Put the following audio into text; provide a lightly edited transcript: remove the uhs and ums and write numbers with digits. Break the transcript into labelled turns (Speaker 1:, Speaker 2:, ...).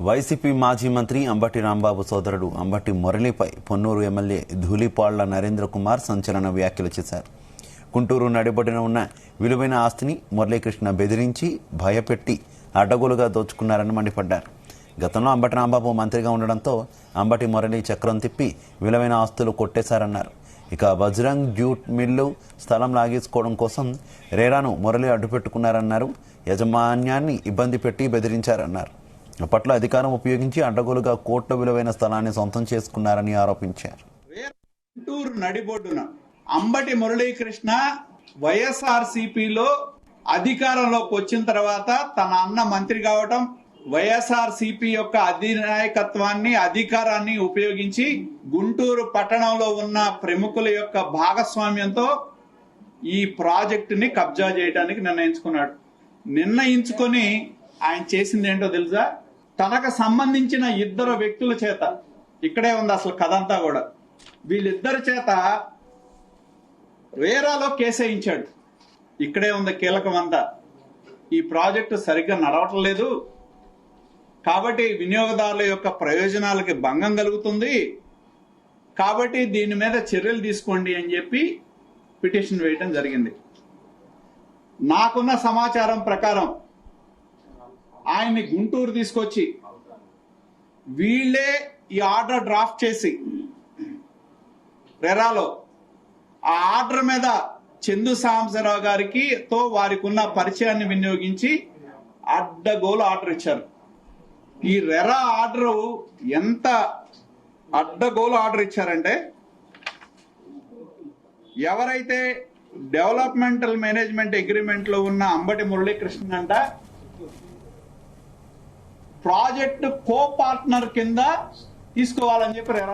Speaker 1: YCP మాజీ మంత్రి అంబటి రాంబాబు సోదరుడు అంబటి మురళిపై పొన్నూరు ఎమ్మెల్యే ధూళిపాళ్ల నరేంద్ర కుమార్ సంచలన వ్యాఖ్యలు చేశారు. గుంటూరు నడిబొడ్డున ఉన్న విలువైన ఆస్తిని మురళీకృష్ణ బెదిరించి భయపెట్టి అడ్డగోలుగా దోచుకున్నారని మండిపడ్డారు. గతంలో అంబటి రాంబాబు మంత్రిగా ఉండడంతో అంబటి మురళి చక్రం తిప్పి విలువైన ఆస్తులు కొట్టేశారన్నారు. ఇక బజరంగ్ జ్యూట్ మిల్లు స్థలం లాగేసుకోవడం కోసం రేరాను మురళి అడ్డుపెట్టుకున్నారన్నారు. యజమాన్యాన్ని ఇబ్బంది పెట్టి బెదిరించారన్నారు. అప్పట్లో అధికారం ఉపయోగించి అడ్డగోలుగా కోట్ల విలువైన స్థలాన్ని సొంతం చేసుకున్నారని ఆరోపించారు.
Speaker 2: గుంటూరు నడిబొడ్డున అంబటి మురళీకృష్ణ వైఎస్ఆర్సీపీలో అధికారంలోకి వచ్చిన తర్వాత తన అన్న మంత్రి కావటం, వైఎస్ఆర్సీపీ యొక్క అధినాయకత్వాన్ని అధికారాన్ని ఉపయోగించి గుంటూరు పట్టణంలో ఉన్న ప్రముఖుల యొక్క భాగస్వామ్యంతో ఈ ప్రాజెక్టుని కబ్జా చేయడానికి నిర్ణయించుకొని ఆయన చేసింది ఏంటో తెలుసా? తనకు సంబంధించిన ఇద్దరు వ్యక్తుల చేత, ఇక్కడే ఉంది అసలు కథ అంతా కూడా, వీళ్ళిద్దరి చేత రేరాలో కేసు వేయించాడు. ఇక్కడే ఉంది కీలకం అంతా. ఈ ప్రాజెక్టు సరిగ్గా నడవటం లేదు కాబట్టి వినియోగదారుల యొక్క ప్రయోజనాలకి భంగం కలుగుతుంది కాబట్టి దీని మీద చర్యలు తీసుకోండి అని చెప్పి పిటిషన్ వేయటం జరిగింది. నాకున్న సమాచారం ప్రకారం ఆయన్ని గుంటూరు తీసుకొచ్చి వీళ్ళే ఈ ఆర్డర్ డ్రాఫ్ట్ చేసి రెరాలో ఆ ఆర్డర్ మీద చందు సాంబశివరావు గారికి వారికి ఉన్న పరిచయాన్ని వినియోగించి అడ్డగోలు ఆర్డర్ ఇచ్చారు. ఈ రెరా ఆర్డర్ ఎంత అడ్డగోలు ఆర్డర్ ఇచ్చారంటే, ఎవరైతే డెవలప్మెంటల్ మేనేజ్మెంట్ అగ్రిమెంట్ లో ఉన్న అంబటి మురళీకృష్ణ అంట ప్రాజెక్ట్ కో పార్ట్నర్ కింద తీసుకోవాలని చెప్పి రెరా